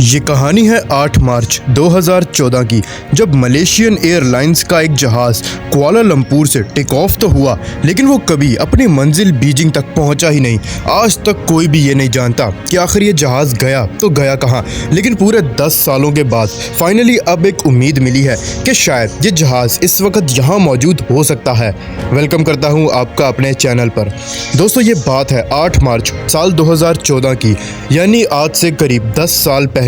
ये कहानी है 8 मार्च 2014 की, जब मलेशियन एयरलाइंस का एक जहाज़ कुआलालंपुर से टेक ऑफ तो हुआ, लेकिन वो कभी अपनी मंजिल बीजिंग तक पहुंचा ही नहीं। आज तक कोई भी ये नहीं जानता कि आखिर ये जहाज़ गया तो गया कहाँ। लेकिन पूरे 10 सालों के बाद फाइनली अब एक उम्मीद मिली है कि शायद ये जहाज़ इस वक्त यहाँ मौजूद हो सकता है। वेलकम करता हूँ आपका अपने चैनल पर। दोस्तों, ये बात है 8 मार्च साल 2014 की, यानी आज से करीब 10 साल पहले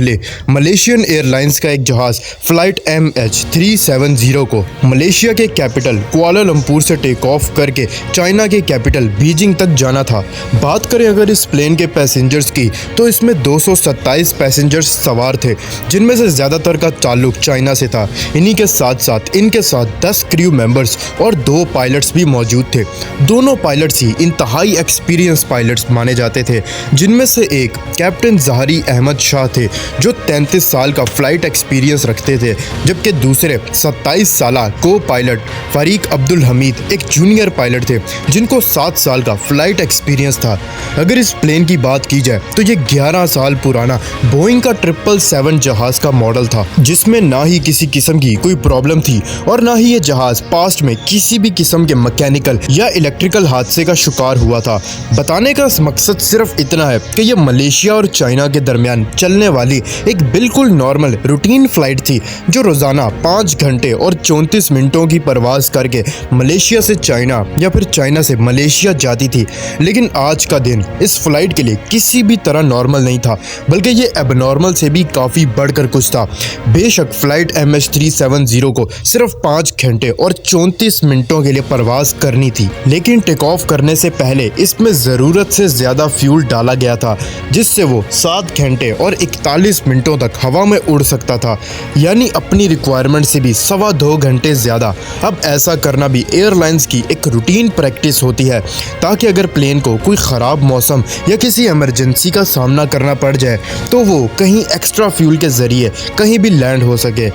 मलेशियन एयरलाइंस का एक जहाज़ फ्लाइट MH370 को मलेशिया के कैपिटल कुआलालंपुर से टेक ऑफ करके चाइना के कैपिटल बीजिंग तक जाना था। बात करें अगर इस प्लेन के पैसेंजर्स की, तो इसमें 227 पैसेंजर्स सवार थे, जिनमें से ज़्यादातर का ताल्लुक चाइना से था। इन्हीं के साथ साथ इनके साथ 10 क्रू मेंबर्स और 2 पायलट्स भी मौजूद थे। दोनों पायलट्स ही इंतहाई एक्सपीरियंस पायलट्स माने जाते थे, जिनमें से एक कैप्टन ज़हारी अहमद शाह थे, जो 33 साल का फ्लाइट एक्सपीरियंस रखते थे, जबकि दूसरे 27 साल को पायलट फारिक अब्दुल हमीद एक जूनियर पायलट थे, जिनको 7 साल का फ्लाइट एक्सपीरियंस था। अगर इस प्लेन की बात की जाए तो ये 11 साल पुराना बोइंग का 777 जहाज़ का मॉडल था, जिसमें ना ही किसी किस्म की कोई प्रॉब्लम थी और ना ही ये जहाज़ पास्ट में किसी भी किस्म के मैकेनिकल या इलेक्ट्रिकल हादसे का शिकार हुआ था। बताने का मकसद सिर्फ इतना है कि ये मलेशिया और चाइना के दरमियान चलने वाली एक बिल्कुल नॉर्मल रूटीन फ्लाइट थी, जो रोजाना 5 घंटे और 34 मिनटों की परवाज करके मलेशिया से चाइना या फिर चाइना से मलेशिया जाती थी। लेकिन आज का दिन इस फ्लाइट के लिए किसी भी तरह नॉर्मल नहीं था, बल्कि ये एबनॉर्मल से भी काफ़ी बढ़कर कुछ था। बेशक फ्लाइट MH370 को सिर्फ 5 घंटे और 34 मिनटों के लिए परवाज करनी थी, लेकिन टेक ऑफ करने से पहले इसमें ज़रूरत से ज़्यादा फ्यूल डाला गया था, जिससे वो 7 घंटे और 41 मिनटों तक हवा में उड़ सकता था, यानी अपनी रिक्वायरमेंट से भी 2.25 घंटे ज़्यादा। अब ऐसा करना भी एयरलाइंस की एक रूटीन प्रैक्टिस होती है, ताकि अगर प्लेन को कोई ख़राब मौसम या किसी इमरजेंसी का सामना करना पड़ जाए तो वो कहीं एक्स्ट्रा फ्यूल के ज़रिए कहीं भी लैंड हो सके।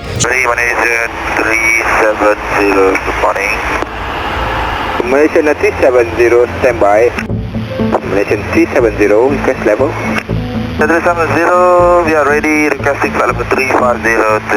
Malaysian 370 standby. Malaysian 370 request level. 370, we are ready, requesting flight level 340 to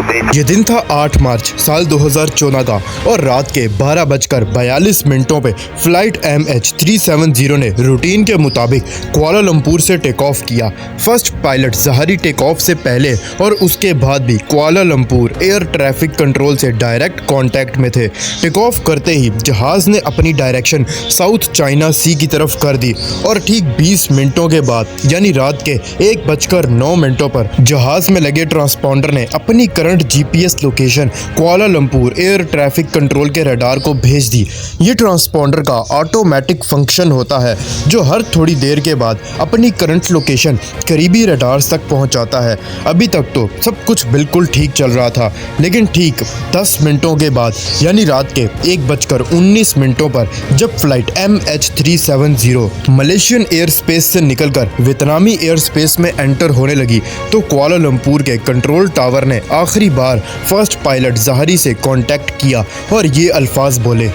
Beijing. ये दिन था 8 मार्च साल 2014 का और रात के 12:42 पे फ्लाइट MH370 ने रूटीन के मुताबिक कुआलालंपुर से टेक ऑफ किया। फर्स्ट पायलट ज़हारी टेक ऑफ से पहले और उसके बाद भी कुआलालंपुर एयर ट्रैफिक कंट्रोल से डायरेक्ट कांटेक्ट में थे। टेक ऑफ करते ही जहाज़ ने अपनी डायरेक्शन साउथ चाइना सी की तरफ कर दी और ठीक 20 मिनटों के बाद यानी रात के 1:09 पर जहाज में लगे ट्रांसपॉन्डर ने अपनी current GPS location Kuala Lumpur air traffic control के रडार को भेज दी। ये ट्रांसपॉन्डर का ऑटोमेटिक फंक्शन होता है, जो हर थोड़ी देर के बाद अपनी करंट लोकेशन करीबी रडार्स तक पहुंचाता है। अभी तक तो सब कुछ बिल्कुल ठीक चल रहा था, लेकिन ठीक 10 मिनटों के बाद यानी रात के 1:19 पर जब flight MH370 Malaysian air space से निकलकर वियतनामी एयर स्पेस में एंटर होने लगी, तो कुआलालंपुर के कंट्रोल टावर ने आखिरी बार फर्स्ट पायलट ज़हारी से कांटेक्ट किया और ये अल्फाज बोले।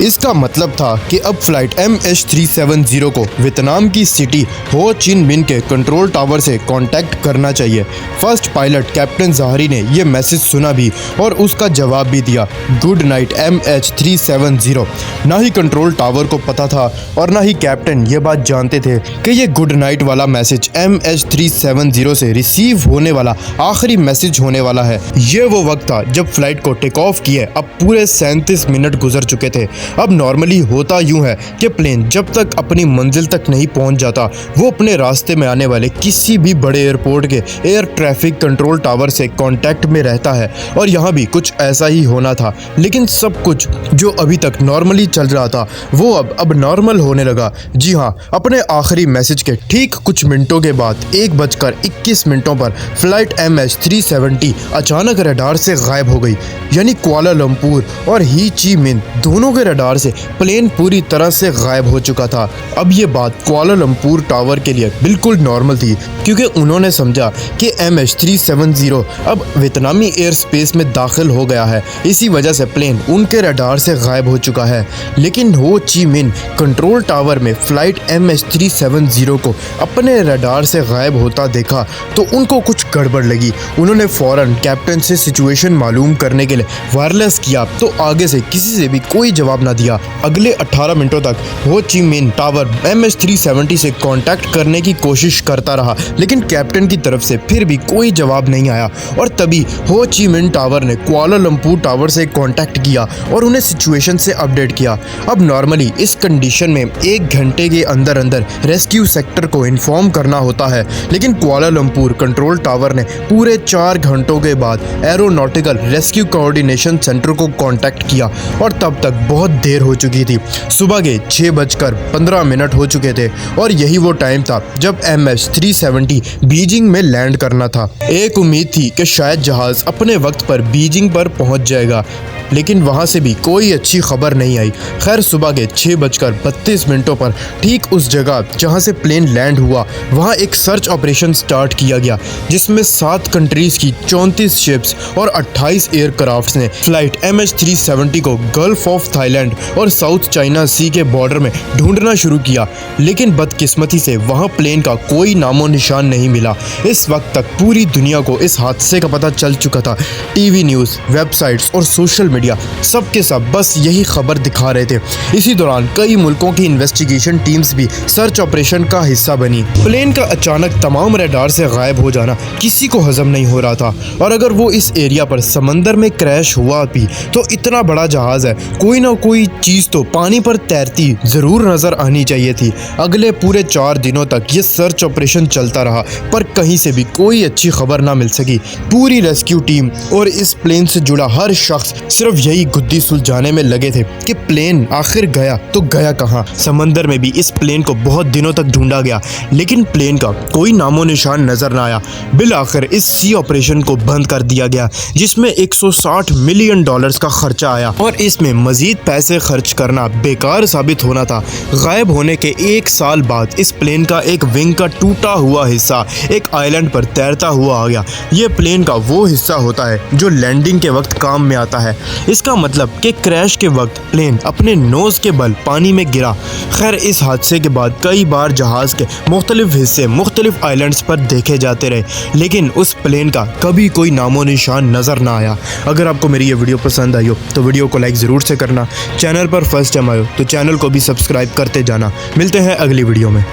इसका मतलब था कि अब फ्लाइट MH370 को वियतनाम की सिटी हो चिन मिन के कंट्रोल टावर से कांटेक्ट करना चाहिए। फर्स्ट पायलट कैप्टन ज़हारी ने यह मैसेज सुना भी और उसका जवाब भी दिया, गुड नाइट MH370। ना ही कंट्रोल टावर को पता था और ना ही कैप्टन ये बात जानते थे कि ये गुड नाइट वाला मैसेज MH370 से रिसीव होने वाला आखिरी मैसेज होने वाला है। ये वो वक्त था जब फ्लाइट को टेक ऑफ किए अब पूरे 37 मिनट गुजर चुके थे। अब नॉर्मली होता यूं है कि प्लेन जब तक अपनी मंजिल तक नहीं पहुंच जाता, वो अपने रास्ते में आने वाले किसी भी बड़े एयरपोर्ट के एयर ट्रैफिक कंट्रोल टावर से कांटेक्ट में रहता है, और यहाँ भी कुछ ऐसा ही होना था। लेकिन सब कुछ जो अभी तक नॉर्मली चल रहा था वो अब नॉर्मल होने लगा। जी हाँ, अपने आखिरी मैसेज के ठीक कुछ मिनटों के बाद 1:21 पर फ्लाइट MH370 अचानक रडार से गायब हो गई, यानी कुआलालंपुर और ही ची मिन दोनों के रडार से प्लेन पूरी तरह से गायब हो चुका था। अब ये बात कुआलालंपुर टावर के लिए बिल्कुल नॉर्मल थी, क्योंकि उन्होंने समझा कि MH370 अब वियतनामी एयर स्पेस में दाखिल हो गया है। इसी वजह से प्लेन उनके रडार से गायब हो चुका है। लेकिन हो ची मिन कंट्रोल टावर में फ्लाइट MH370 को अपने रडार से गायब होता देखा तो उनको कुछ गड़बड़ लगी। उन्होंने फौरन कैप्टन से सिचुएशन मालूम करने के लिए वायरलेस किया, तो आगे से किसी से भी कोई जवाब ना दिया। अगले 18 मिनटों तक हो ची मिन टावर MH370 से कांटेक्ट करने की कोशिश करता रहा, लेकिन कैप्टन की तरफ से फिर भी कोई जवाब नहीं आया। और तभी हो ची मिन टावर ने कुआलालंपुर टावर से कांटेक्ट किया और उन्हें सिचुएशन से अपडेट किया। अब नॉर्मली इस कंडीशन में 1 घंटे के अंदर अंदर रेस्क्यू सेक्टर को इन्फॉर्म करना होता है, लेकिन कुआलालंपुर कंट्रोल टावर ने पूरे 4 घंटों के बाद एरोनॉटिकल रेस्क्यू कोऑर्डिनेशन सेंटर को कांटेक्ट किया और तब तक बहुत देर हो चुकी थी। सुबह के 6:15 हो चुके थे और यही वो टाइम था जब MH370 बीजिंग में लैंड करना था। एक उम्मीद थी कि शायद जहाज अपने वक्त पर बीजिंग पर पहुंच जाएगा, लेकिन वहां से भी कोई अच्छी खबर नहीं आई। खैर सुबह के 6:32 पर ठीक उस जगह जहां से प्लेन लैंड हुआ वहां एक सर्च ऑपरेशन स्टार्ट किया गया, जिसमें 7 कंट्रीज की 34 शिप्स और 28 एयरक्राफ्ट्स ने फ्लाइट MH370 को गल्फ ऑफ थाईलैंड और साउथ चाइना सी के बॉर्डर में ढूंढना शुरू किया। लेकिन बदकिस्मती से वहां प्लेन का कोई नामो निशान नहीं मिला। इस वक्त तक पूरी दुनिया को इस हादसे का पता चल चुका था। टीवी न्यूज़, वेबसाइट्स और सोशल मीडिया सब के सब बस यही खबर दिखा रहे थे। इसी दौरान कई मुल्कों की इन्वेस्टिगेशन टीम्स भी सर्च ऑपरेशन का हिस्सा बनी। प्लेन का अचानक तमाम रडार से गायब हो जाना किसी को हजम नहीं हो रहा था, और अगर वो इस एरिया पर समंदर में क्रैश हुआ भी तो इतना बड़ा जहाज है, कोई ना कोई चीज तो पानी पर तैरती जरूर नजर आनी चाहिए थी। अगले पूरे 4 दिनों तक ये सर्च ऑपरेशन चलता रहा, पर कहीं से भी कोई अच्छी खबर ना मिल सकी। पूरी रेस्क्यू टीम और इस प्लेन से जुड़ा हर शख्स सिर्फ यही गुद्दी सुलझाने में लगे थे कि प्लेन आखिर गया तो गया कहां। समंदर में भी इस प्लेन को बहुत दिनों तक ढूंढा गया, लेकिन प्लेन का कोई नामो निशान नजर ना आया। बिल आखिर इस सी ऑपरेशन को बंद कर दिया गया, जिसमें $160 मिलियन का खर्चा आया, और इसमें मजीद पैसे खर्च करना बेकार साबित होना था। गायब होने के 1 साल बाद इस प्लेन का एक विंग का टूटा हुआ हिस्सा एक आइलैंड पर तैरता हुआ आ गया। ये प्लेन का वो हिस्सा होता है जो लैंडिंग के वक्त काम में आता है। इसका मतलब कि क्रैश के वक्त प्लेन अपने नोज के बल पानी में गिरा। खैर इस हादसे के बाद कई बार जहाज के मुख्तलिफ हिस्से मुख्तलिफ आइलैंड्स पर देखे जाते रहे, लेकिन उस प्लेन का कभी कोई नामो निशान नजर ना आया। अगर आपको मेरी ये वीडियो पसंद आई हो तो वीडियो को लाइक ज़रूर से करना। चैनल पर फर्स्ट टाइम आए हो तो चैनल को भी सब्सक्राइब करते जाना। मिलते हैं अगली वीडियो में।